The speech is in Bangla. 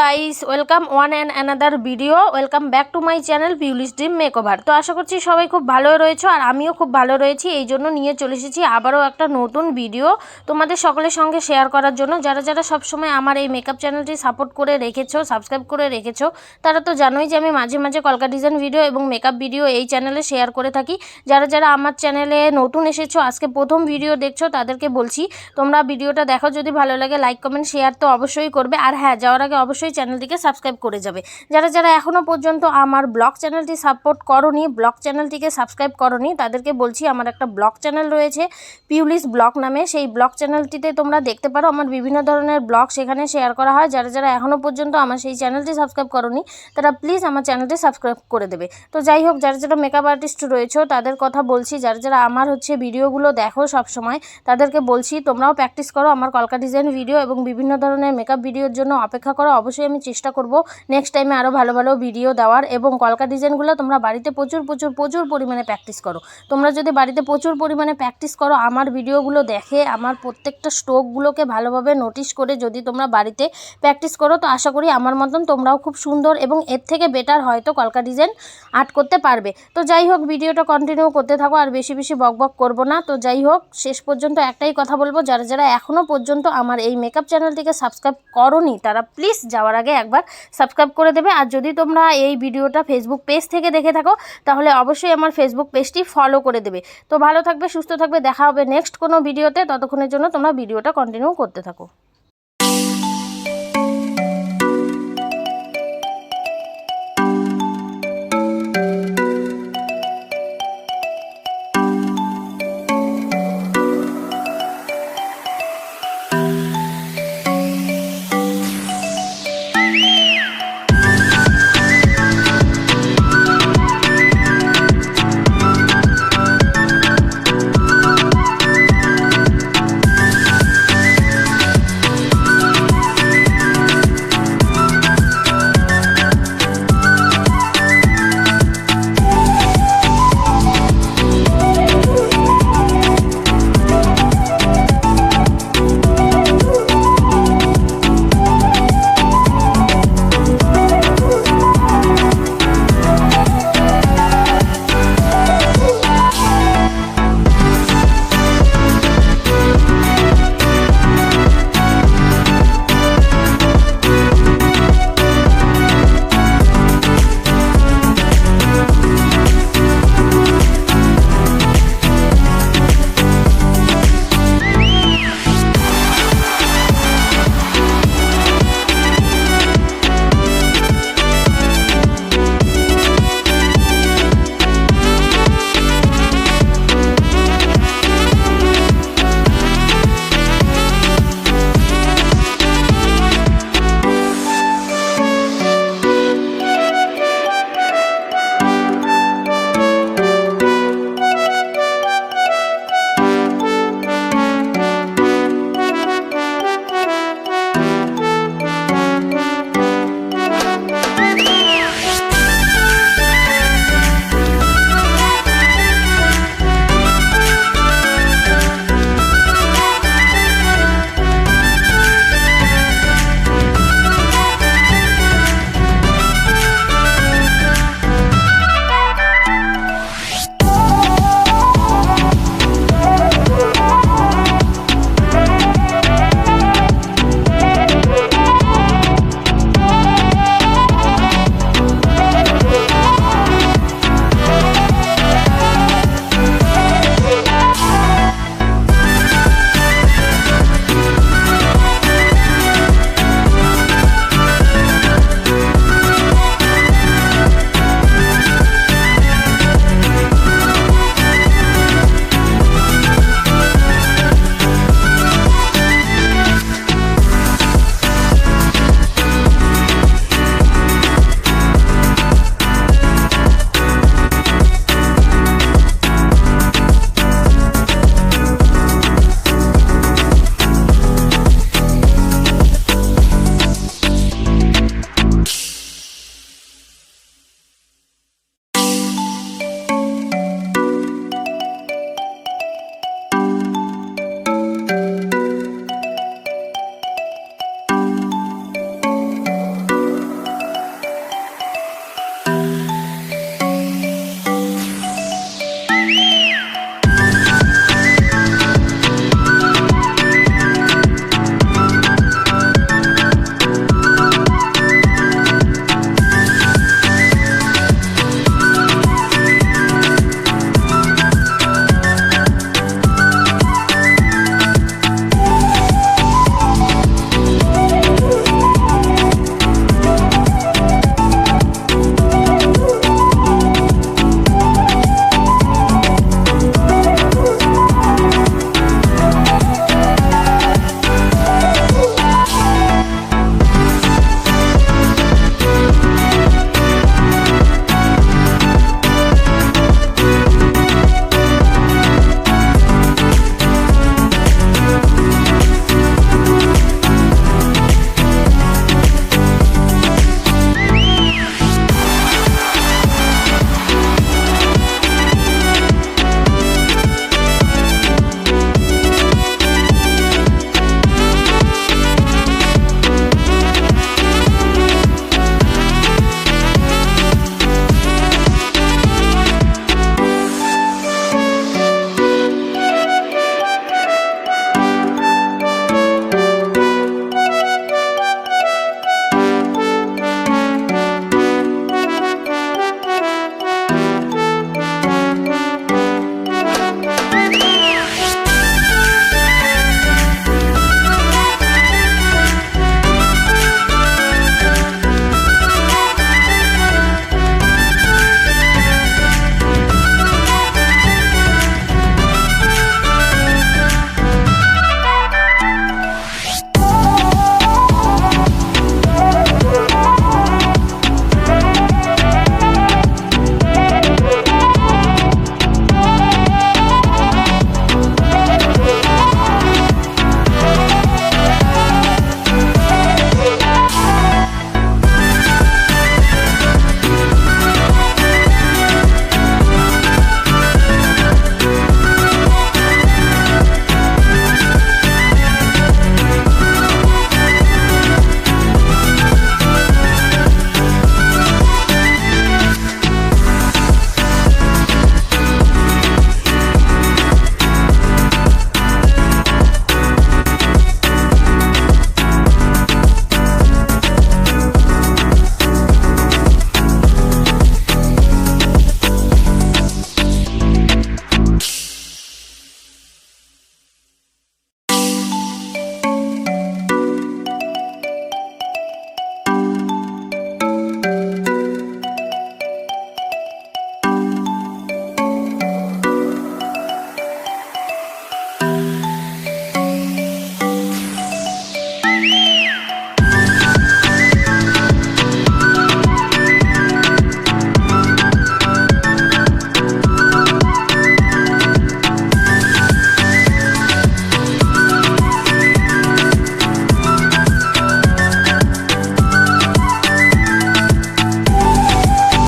Guys welcome one and another video. Welcome back to my channel Piuli's dream makeover. তো আশা করছি সবাই খুব ভালো রয়েছো আর আমিও খুব ভালো রয়েছি। এই জন্য নিয়ে চলে এসেছি আবারও একটা নতুন ভিডিও তোমাদের সকলের সঙ্গে শেয়ার করার জন্য। যারা যারা সবসময় আমার এই মেকআপ চ্যানেলটি সাপোর্ট করে রেখেছো, সাবস্ক্রাইব করে রেখেছো, তারা তো জানোই যে আমি মাঝে মাঝে কলকা ডিজাইন ভিডিও এবং মেকআপ ভিডিও এই চ্যানেলে শেয়ার করে থাকি। যারা যারা আমার চ্যানেলে নতুন এসেছো, আজকে প্রথম ভিডিও দেখছো, তাদেরকে বলছি তোমরা ভিডিওটা দেখো, যদি ভালো লাগে লাইক কমেন্ট শেয়ার তো অবশ্যই করবে। আর হ্যাঁ, যাওয়ার আগে অবশ্যই চ্যানেলটিকে সাবস্ক্রাইব করে যাবে। যারা যারা এখনো পর্যন্ত আমার ব্লগ চ্যানেলটি সাপোর্ট করোনি, ব্লগ চ্যানেলটিকে সাবস্ক্রাইব করোনি, তাদেরকে বলছি আমার একটা ব্লগ চ্যানেল রয়েছে পিউলিস ব্লগ নামে। সেই ব্লগ চ্যানেলটিতে তোমরা দেখতে পারো আমার বিভিন্ন ধরনের ব্লগ সেখানে শেয়ার করা হয়। যারা যারা এখনো পর্যন্ত আমার সেই চ্যানেলটি সাবস্ক্রাইব করোনি, তারা প্লিজ আমার চ্যানেলটি সাবস্ক্রাইব করে দেবে। তো যাই হোক, যারা যারা মেকআপ আর্টিস্ট রয়েছে তাদের কথা বলছি, যারা যারা আমার ভিডিওগুলো দেখো সব সময়, তাদেরকে বলছি তোমরাও প্র্যাকটিস করো আমার কলকা ডিজাইন ভিডিও এবং বিভিন্ন ধরনের মেকআপ ভিডিওর জন্য অপেক্ষা করো। অবশ্যই আমি চেষ্টা করব নেক্সট টাইমে আরও ভালো ভালো ভিডিও দেওয়ার। এবং কলকা ডিজাইনগুলো তোমরা বাড়িতে প্রচুর পরিমাণে প্র্যাকটিস করো। তোমরা যদি বাড়িতে প্রচুর পরিমাণে প্র্যাকটিস করো, আমার ভিডিওগুলো দেখে আমার প্রত্যেকটা স্ট্রোকগুলোকে ভালোভাবে নোটিশ করে যদি তোমরা বাড়িতে প্র্যাকটিস করো, তো আশা করি আমার মতন তোমরাও খুব সুন্দর এবং এর থেকে বেটার হয়তো কলকা ডিজাইন আর্ট করতে পারবে। তো যাই হোক, ভিডিওটা কন্টিনিউ করতে থাকো, আর বেশি বেশি বকবক করবো না। তো যাই হোক, শেষ পর্যন্ত একটাই কথা বলবো, যারা যারা এখনও পর্যন্ত আমার এই মেকআপ চ্যানেলটিকে সাবস্ক্রাইব করোনি, তারা প্লিজ যাওয়ার আগে একবার সাবস্ক্রাইব করে দেবে। আর যদি তোমরা এই ভিডিওটা ফেসবুক পেজ থেকে দেখে থাকো, তাহলে অবশ্যই আমার ফেসবুক পেজটি ফলো করে দেবে। তো ভালো থাকবে, সুস্থ থাকবে, দেখা হবে নেক্সট কোনো ভিডিওতে। ততক্ষণের জন্য তোমরা ভিডিওটা কন্টিনিউ করতে থাকো।